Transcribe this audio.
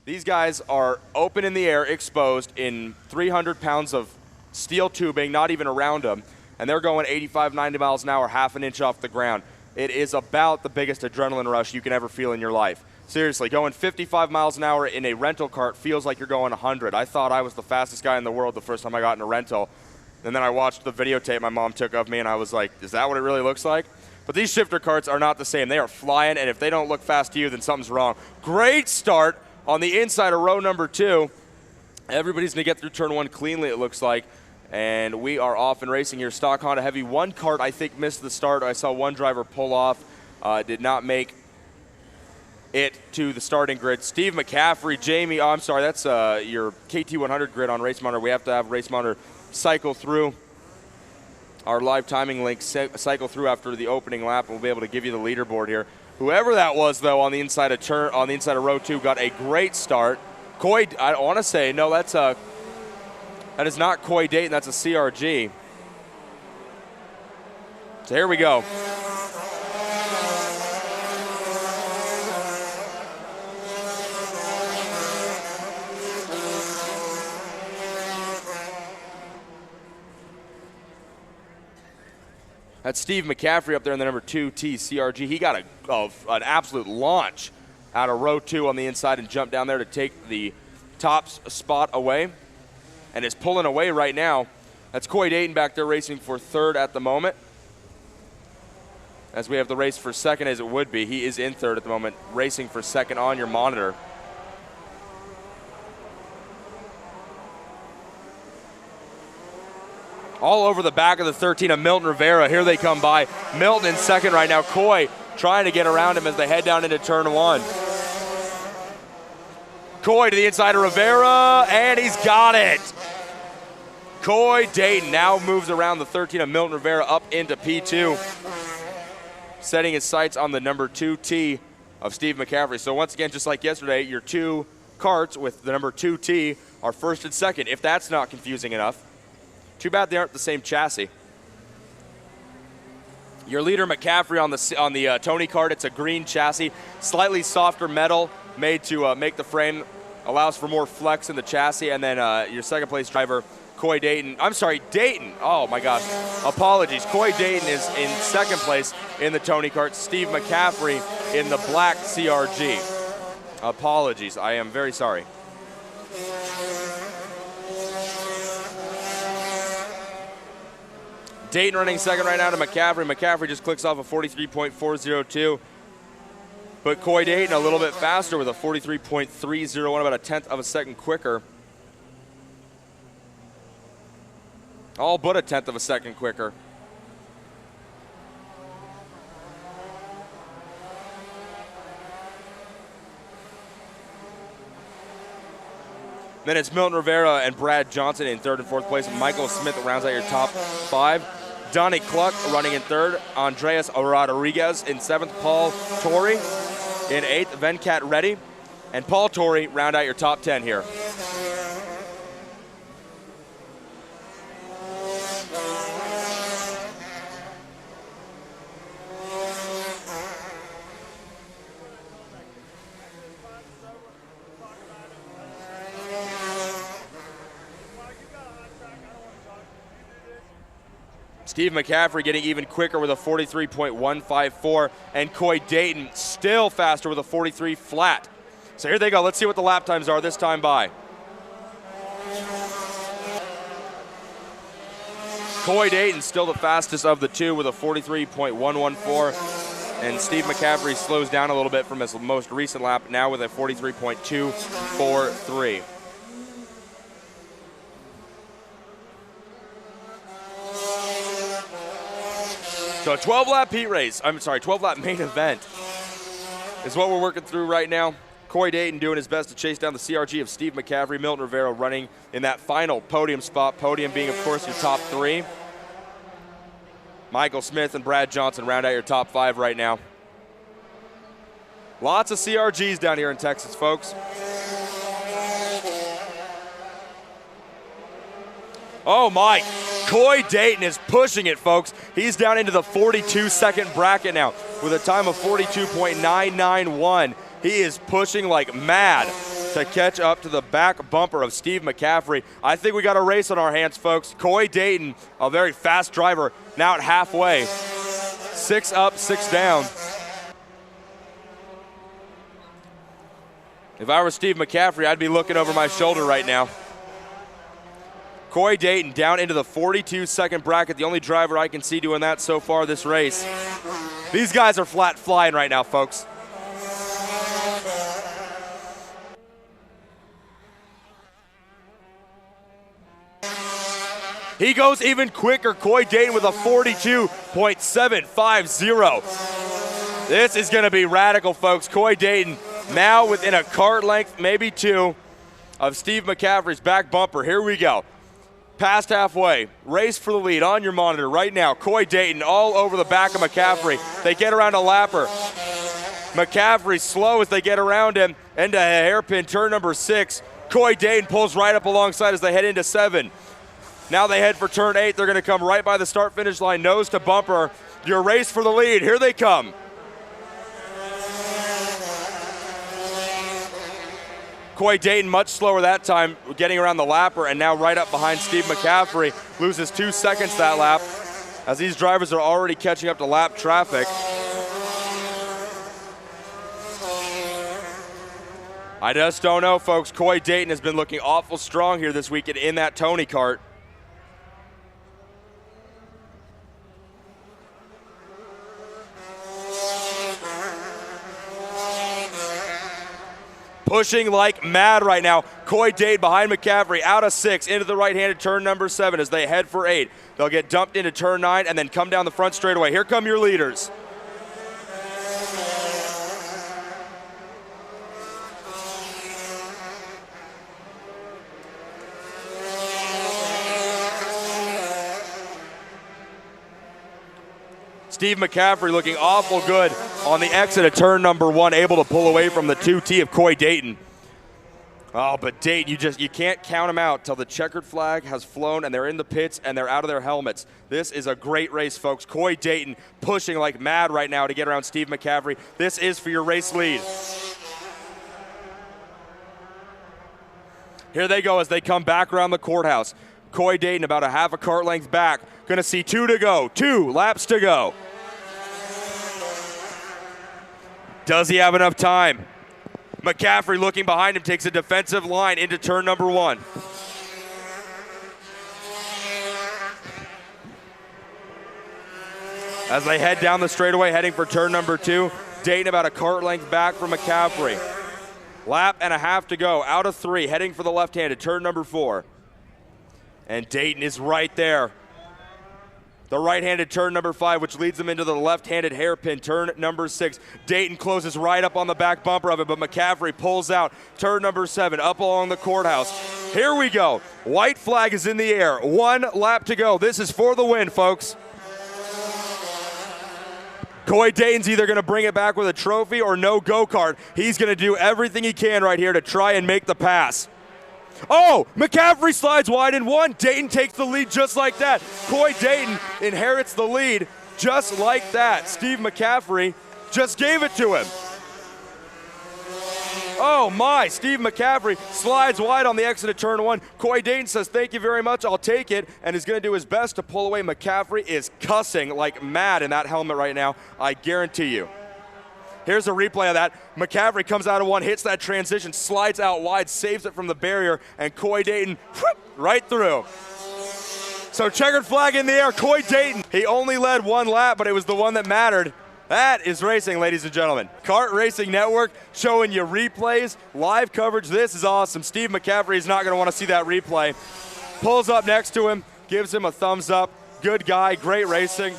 These guys are open in the air, exposed in 300 pounds of steel tubing, not even around them, and they're going 85, 90 miles an hour, half an inch off the ground. It is about the biggest adrenaline rush you can ever feel in your life. Seriously, going 55 miles an hour in a rental cart feels like you're going 100. I thought I was the fastest guy in the world the first time I got in a rental, and then I watched the videotape my mom took of me, and I was like, is that what it really looks like? But these shifter carts are not the same. They are flying, and if they don't look fast to you, then something's wrong. Great start on the inside of row number 2. Everybody's going to get through turn 1 cleanly, it looks like. And we are off and racing here. Stock Honda Heavy. One cart, I think, missed the start. I saw one driver pull off. Did not make it to the starting grid. Steve McCaffrey, Jamie, I'm sorry, that's your KT100 grid on Race Monitor. We have to have Race Monitor cycle through our live timing link, cycle through after the opening lap, and we'll be able to give you the leaderboard here. Whoever that was, though, on the inside of row 2, got a great start. Coy, I want to say, no, that is not Coy Dayton. That's a CRG. So here we go. That's Steve McCaffrey up there in the number 2T CRG. He got an absolute launch out of row 2 on the inside and jumped down there to take the top spot away, and is pulling away right now. That's Coy Dayton back there racing for 3rd at the moment, as we have the race for 2nd as it would be. He is in 3rd at the moment, racing for 2nd on your monitor. All over the back of the 13 of Milton Rivera. Here they come by. Milton in 2nd right now. Coy trying to get around him as they head down into turn 1. Coy to the inside of Rivera, and he's got it. Coy Dayton now moves around the 13 of Milton Rivera up into P2, setting his sights on the number 2T of Steve McCaffrey. So once again, just like yesterday, your 2 carts with the number 2T are 1st and 2nd, if that's not confusing enough. Too bad they aren't the same chassis. Your leader McCaffrey on the Tony kart, it's a green chassis, slightly softer metal made to make the frame, allows for more flex in the chassis. And then your 2nd place driver, Coy Dayton. I'm sorry, Dayton. Oh my gosh, apologies. Coy Dayton is in 2nd place in the Tony kart. Steve McCaffrey in the black CRG. Apologies, I am very sorry. Dayton running 2nd right now to McCaffrey. McCaffrey just clicks off a 43.402. But Coy Dayton a little bit faster with a 43.301, about a 1/10 of a second quicker. All but a 1/10 of a second quicker. Then it's Milton Rivera and Brad Johnson in 3rd and 4th place. Michael Smith rounds out your top 5. Donnie Cluck running in 3rd. Andreas Rodriguez in 7th. Paul Torrey in 8th. Venkat Reddy and Paul Torrey round out your top 10 here. Steve McCaffrey getting even quicker with a 43.154, and Coy Dayton still faster with a 43 flat. So here they go. Let's see what the lap times are this time by. Coy Dayton still the fastest of the 2 with a 43.114, and Steve McCaffrey slows down a little bit from his most recent lap, now with a 43.243. So a 12-lap heat race, 12-lap main event is what we're working through right now. Coy Dayton doing his best to chase down the CRG of Steve McCaffrey. Milton Rivera running in that final podium spot. Podium being, of course, your top 3. Michael Smith and Brad Johnson round out your top 5 right now. Lots of CRGs down here in Texas, folks. Oh my, Coy Dayton is pushing it, folks. He's down into the 42-second bracket now with a time of 42.991. He is pushing like mad. to catch up to the back bumper of Steve McCaffrey. I think we got a race on our hands, folks. Coy Dayton, a very fast driver, now at halfway. 6 up, 6 down. If I were Steve McCaffrey, I'd be looking over my shoulder right now. Coy Dayton down into the 42-second bracket, the only driver I can see doing that so far this race. These guys are flat flying right now, folks. He goes even quicker, Coy Dayton with a 42.750. This is gonna be radical, folks. Coy Dayton now within a cart length, maybe 2, of Steve McCaffrey's back bumper. Here we go. Past halfway, race for the lead on your monitor right now. Coy Dayton all over the back of McCaffrey. They get around a lapper. McCaffrey slow as they get around him into a hairpin, turn number 6. Coy Dayton pulls right up alongside as they head into 7. Now they head for turn 8. They're gonna come right by the start-finish line, nose to bumper. Your race for the lead, here they come. Coy Dayton much slower that time, getting around the lapper, and now right up behind Steve McCaffrey. Loses 2 seconds that lap, as these drivers are already catching up to lap traffic. I just don't know, folks. Coy Dayton has been looking awful strong here this weekend in that Tony kart. Pushing like mad right now. Coy Dayton behind McCaffrey, out of 6, into the right-handed turn number 7 as they head for 8. They'll get dumped into turn 9 and then come down the front straightaway. Here come your leaders. Steve McCaffrey looking awful good on the exit of turn number 1, able to pull away from the 2T of Coy Dayton. Oh, but Dayton, you can't count them out till the checkered flag has flown and they're in the pits and they're out of their helmets. This is a great race, folks. Coy Dayton pushing like mad right now to get around Steve McCaffrey. This is for your race lead. Here they go as they come back around the courthouse. Coy Dayton about a half a cart length back. Gonna see 2 to go, 2 laps to go. Does he have enough time? McCaffrey looking behind him, takes a defensive line into turn number 1. As they head down the straightaway, heading for turn number 2, Dayton about a cart length back from McCaffrey. Lap and a half to go, out of 3, heading for the left-handed, turn number 4. And Dayton is right there. The right-handed turn number 5, which leads them into the left-handed hairpin, turn number 6. Dayton closes right up on the back bumper of it, but McCaffrey pulls out turn number 7, up along the courthouse. Here we go. White flag is in the air. 1 lap to go. This is for the win, folks. Coy Dayton's either going to bring it back with a trophy or no go-kart. He's going to do everything he can right here to try and make the pass. Oh, McCaffrey slides wide in 1. Dayton takes the lead just like that. Coy Dayton inherits the lead just like that. Steve McCaffrey just gave it to him. Oh my, Steve McCaffrey slides wide on the exit of turn 1. Coy Dayton says, thank you very much, I'll take it, and is going to do his best to pull away. McCaffrey is cussing like mad in that helmet right now, I guarantee you. Here's a replay of that. McCaffrey comes out of 1, hits that transition, slides out wide, saves it from the barrier, and Coy Dayton whoop, right through. So checkered flag in the air, Coy Dayton. He only led 1 lap, but it was the one that mattered. That is racing, ladies and gentlemen. Kart Racing Network showing you replays, live coverage. This is awesome. Steve McCaffrey is not going to want to see that replay. Pulls up next to him, gives him a thumbs up. Good guy, great racing.